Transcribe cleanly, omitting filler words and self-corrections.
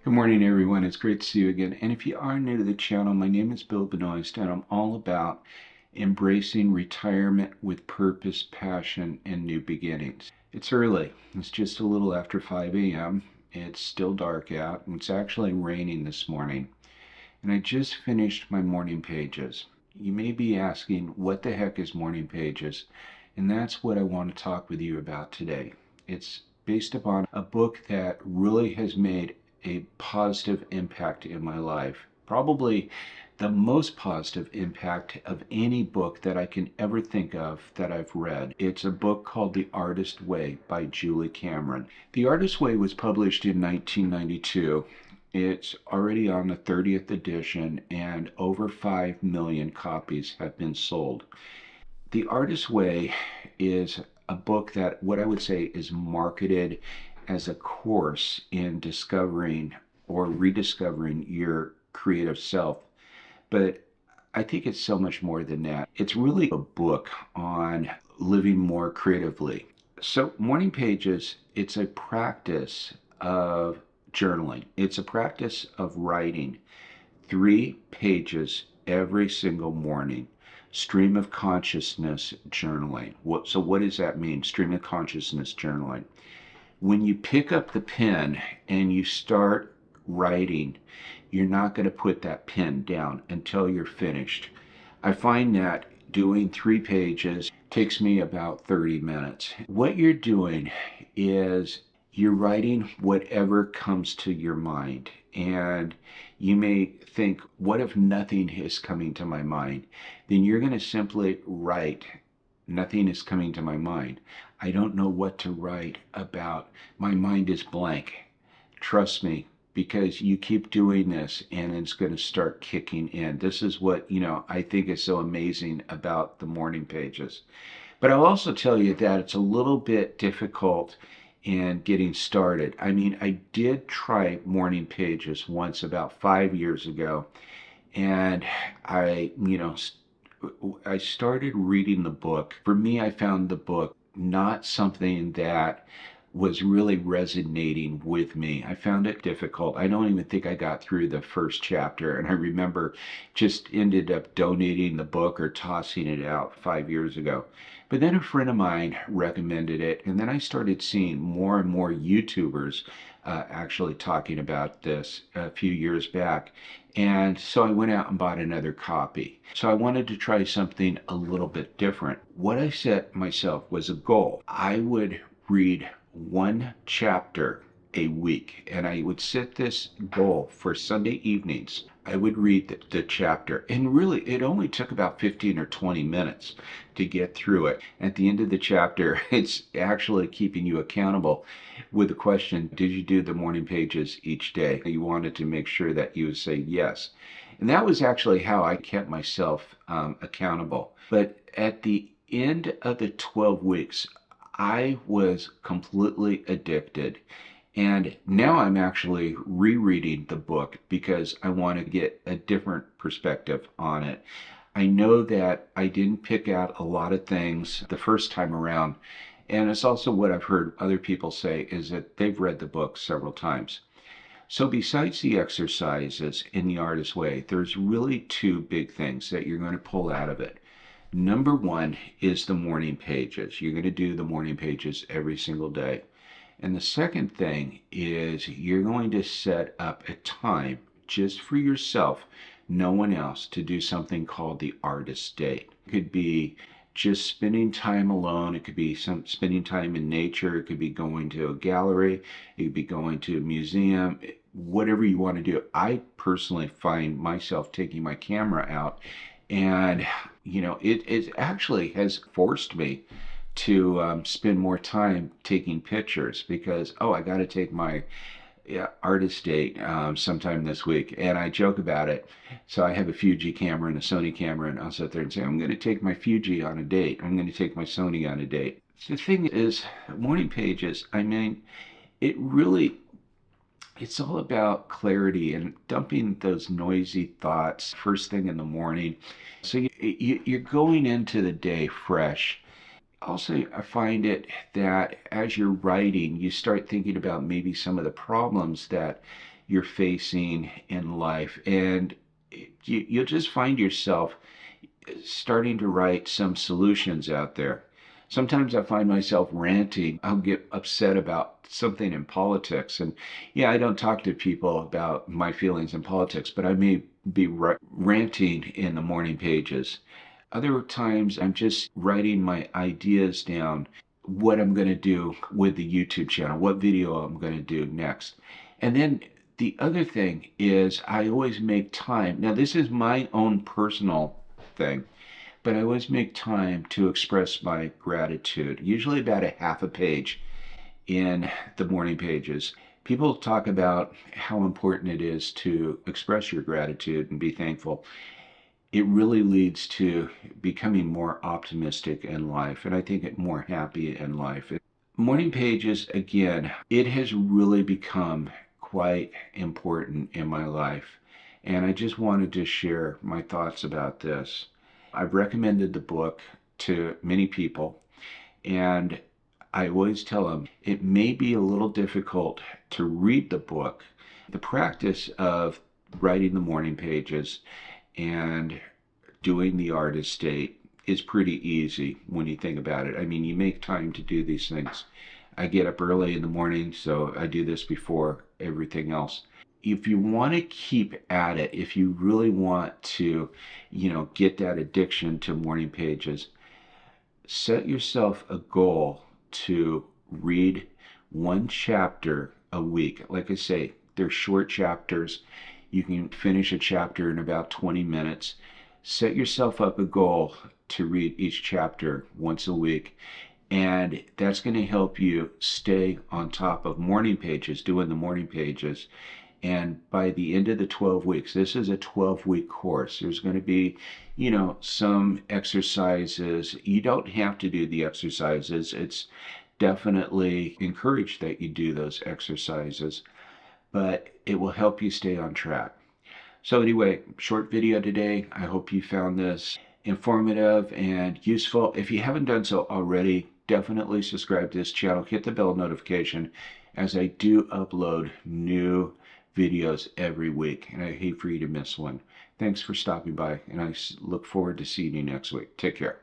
Good morning, everyone. It's great to see you again. And if you are new to the channel, my name is Bill Benoist, and I'm all about embracing retirement with purpose, passion, and new beginnings. It's early. It's just a little after 5 a.m. It's still dark out, and it's actually raining this morning. And I just finished my morning pages. You may be asking, what the heck is morning pages? And that's what I want to talk with you about today. It's based upon a book that really has made a positive impact in my life. Probably the most positive impact of any book that I can ever think of that I've read. It's a book called The Artist Way by Julie Cameron. The Artist Way was published in 1992. It's already on the 30th edition, and over 5 million copies have been sold. The Artist's Way is a book that what I would say is marketed as a course in discovering or rediscovering your creative self. But I think it's so much more than that. It's really a book on living more creatively. So, Morning Pages, it's a practice of journaling, it's a practice of writing 3 pages every single morning. Stream of consciousness journaling. So what does that mean? Stream of consciousness journaling. When you pick up the pen and you start writing, you're not going to put that pen down until you're finished. I find that doing 3 pages takes me about 30 minutes. What you're doing is you're writing whatever comes to your mind. And you may think, what if nothing is coming to my mind? Then you're going to simply write, nothing is coming to my mind. I don't know what to write about. My mind is blank. Trust me, because you keep doing this and it's going to start kicking in. This is what, I think is so amazing about the morning pages. But I'll also tell you that it's a little bit difficult in getting started. I mean, I did try morning pages once about 5 years ago, and I started reading the book. For me, I found the book not something that was really resonating with me. I found it difficult. I don't even think I got through the first chapter, and I remember just ended up donating the book or tossing it out 5 years ago. But then a friend of mine recommended it, and then I started seeing more and more YouTubers actually talking about this a few years back. And so I went out and bought another copy. So I wanted to try something a little bit different. What I set myself was a goal. I would read 1 chapter a week, and I would set this goal for Sunday evenings. I would read the chapter, and really it only took about 15 or 20 minutes to get through it. At the end of the chapter, it's actually keeping you accountable with the question, did you do the morning pages each day? You wanted to make sure that you would say yes. And that was actually how I kept myself accountable. But at the end of the 12 weeks, I was completely addicted. And now I'm actually rereading the book because I want to get a different perspective on it. I know that I didn't pick out a lot of things the first time around. And it's also what I've heard other people say is that they've read the book several times. So besides the exercises in the Artist's Way, there's really 2 big things that you're going to pull out of it. Number 1 is the morning pages. You're going to do the morning pages every single day. And the second thing is you're going to set up a time just for yourself, no one else, to do something called the Artist Date. It could be just spending time alone. It could be spending time in nature. It could be going to a gallery. It could be going to a museum. Whatever you want to do. I personally find myself taking my camera out, and it actually has forced me to spend more time taking pictures because, I got to take my artist date sometime this week. And I joke about it. So I have a Fuji camera and a Sony camera, and I'll sit there and say, I'm going to take my Fuji on a date. I'm going to take my Sony on a date. The thing is, morning pages, I mean, it's all about clarity and dumping those noisy thoughts first thing in the morning. So you're going into the day fresh. Also, I find it that as you're writing, you start thinking about maybe some of the problems that you're facing in life. And you'll just find yourself starting to write some solutions out there. Sometimes I find myself ranting. I'll get upset about something in politics. And yeah, I don't talk to people about my feelings in politics, but I may be ranting in the morning pages. Other times I'm just writing my ideas down, what I'm going to do with the YouTube channel, what video I'm going to do next. And then the other thing is I always make time. Now, this is my own personal thing, but I always make time to express my gratitude, usually about a half a page in the morning pages. People talk about how important it is to express your gratitude and be thankful. It really leads to becoming more optimistic in life, and I think it more happy in life. Morning pages, again, it has really become quite important in my life, and I just wanted to share my thoughts about this. I've recommended the book to many people, and I always tell them it may be a little difficult to read the book. The practice of writing the morning pages and doing the art estate is pretty easy when you think about it. I mean, you make time to do these things. I get up early in the morning, so I do this before everything else. If you want to keep at it, if you really want to, get that addiction to morning pages, set yourself a goal to read one chapter a week. Like I say, they're short chapters. You can finish a chapter in about 20 minutes. Set yourself up a goal to read each chapter once a week. And that's going to help you stay on top of morning pages, doing the morning pages. And by the end of the 12 weeks, this is a 12-week course. There's going to be, some exercises. You don't have to do the exercises. It's definitely encouraged that you do those exercises, but it will help you stay on track. So anyway, short video today. I hope you found this informative and useful. If you haven't done so already, definitely subscribe to this channel. Hit the bell notification as I do upload new videos every week, and I hate for you to miss one. Thanks for stopping by, and I look forward to seeing you next week. Take care.